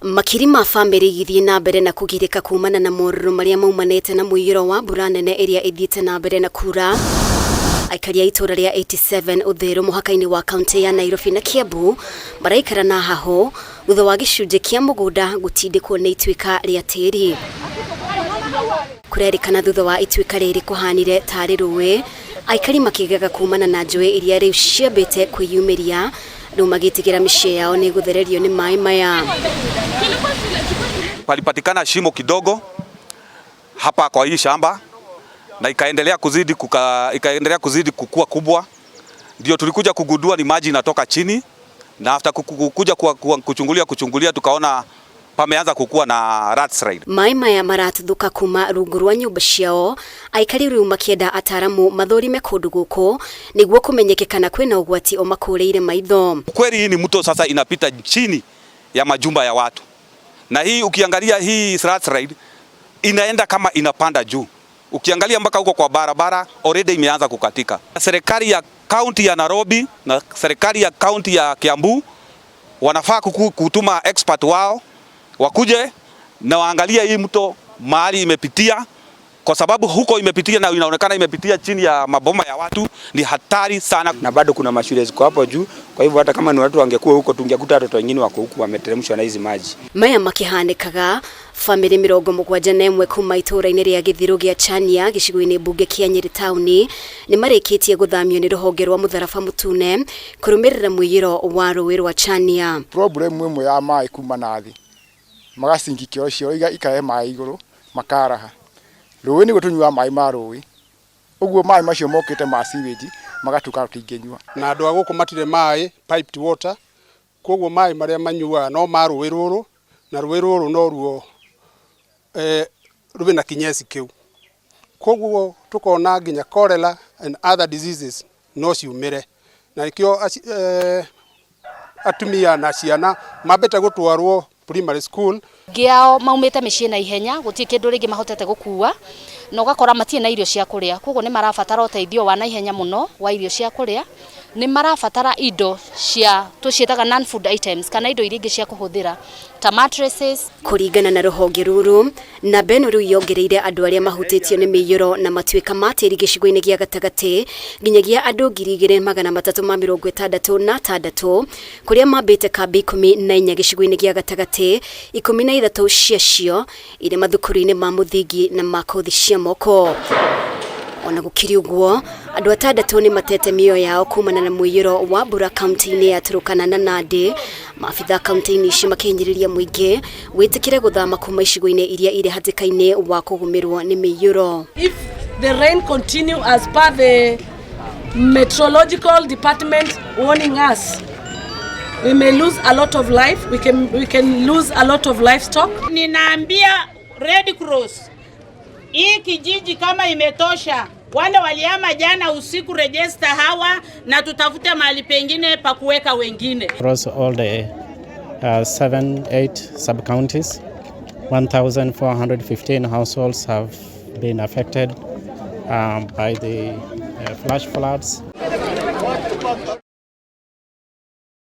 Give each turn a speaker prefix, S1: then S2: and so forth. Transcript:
S1: Makiri ma family githie na mbere na kugirika kumana na moruru maria maumanete na muiyuro wa mbura nene iria ithiete na mbere na kura. Aikari a itura ria 87 UTHIRU muhakaini wa kaunti ya Nairobi na Kiambu maraikara na haho thutha wa gicunji kia mugunda gutindikwo ni ITUIKA ria TIRI. Kurerikana thutha wa ITUIKA riri kuhanire tari ruwe, aikari makigaga kumana na njui iria riu ciambite kwiyumiria riu magitigira micii yao ni guthererio ni maai maya.
S2: Palipatikana shimo kidogo hapa kwa hii shamba na ikaendelea kuzidi kukua kubwa, ndio tulikuja kugundua ni maji inatoka chini, na after kuja kuchungulia tukaona pameanza kukua na rat slide. Maai maya
S1: maratuthuka kuma rungu rwa nyumba ciao, aikari riu makienda ataramu mathorime kundu guku niguo kumenyekana kwina ugwati o makureire maitho.
S2: Kweli hii ni mto sasa inapita chini ya majumba ya watu, na hii ukiangalia hii rat slide inaenda kama inapanda juu. Ukiangalia mpaka huko kwa barabara already imeanza kukatika. Serikali ya kaunti ya Nairobi na serikali ya kaunti ya Kiambu wanafaa kutuma expert wao wakuje na waangalia hii mto mahali imepitia, kwa sababu huko imepitia na inaonekana imepitia chini ya maboma ya watu, ni hatari sana.
S3: Na bado kuna mashule ziko hapo juu, kwa hivyo hata kama ni watu wangekuwa huko tungekuta watoto wengine wako huko wameteremshwa na hizi maji.
S1: Maya makihanikaga family 71 kuma itura-ini ria GITHIRU gia Chania gicigo-ini bunge kia Nyeri tauni ni marikitie guthamio ni ruhonge rwa mutharaba mutune kurumirira muiyuro wa ruwi rwa Chania.
S4: Problem imwe ya maai kuma nathi magacingi kio cio ikae maai iguru makaraha ruwi ni gutunywa maai ma ruwi, uguo maai macio mokite ma sewage magatuka tutingenywa
S5: na andu aguko matire maai piped water, koguo maai maria manyuaga no ma ruwi ruru, na ruwi ruru no ruo rubi na kinyesi kiu, koguo tukona nginya cholera and other diseases no ciumire, na ikio atumia na ciana mabete gutwarwo primary school
S6: giao maumite micii na ihenya gutie kindu ringi mahotete gukua na ugakora matie na irio cia kuria, koguo ni marabatara uteithio wa na ihenya muno wa irio cia kuria, ni marabatara indo cia tucietaga non food items kana indo iringi cia kuhuthira ta mattresses.
S1: Kuringana na ruhonge ruru na beno riu yongereire andu aria mahutitio ni miiyuro na matuika ma tiri gicigo-ini gia gatagati nginyagia andu 2366 kuria mambite kambi 14 gicigo-ini gia gatagati 13 ciacio ire mathukuru-ini ma muthingi na makothi cia moko. Ona gukiri uguo andu 6 ni matete mio yao kumana na muiyuro wa mbura kaunti-ini ya Turukana na Nandi. Maafitha kaunti-ini ici makinyiriria muingi witikire guthama kuma icigo-ini iria ire hatikaini wa kugumirwo ni miiyuro.
S7: If the rain continue as per the meteorological department warning us, we may lose a lot of life, we can lose a lot of livestock.
S8: Ninaambia Red Cross, hii kijiji kama imetosha, wale waliama jana usiku register hawa na tutafute mahali pengine pa kuweka wengine.
S9: Across all the 7-8 sub-counties, 1,415 households have been affected by the flash floods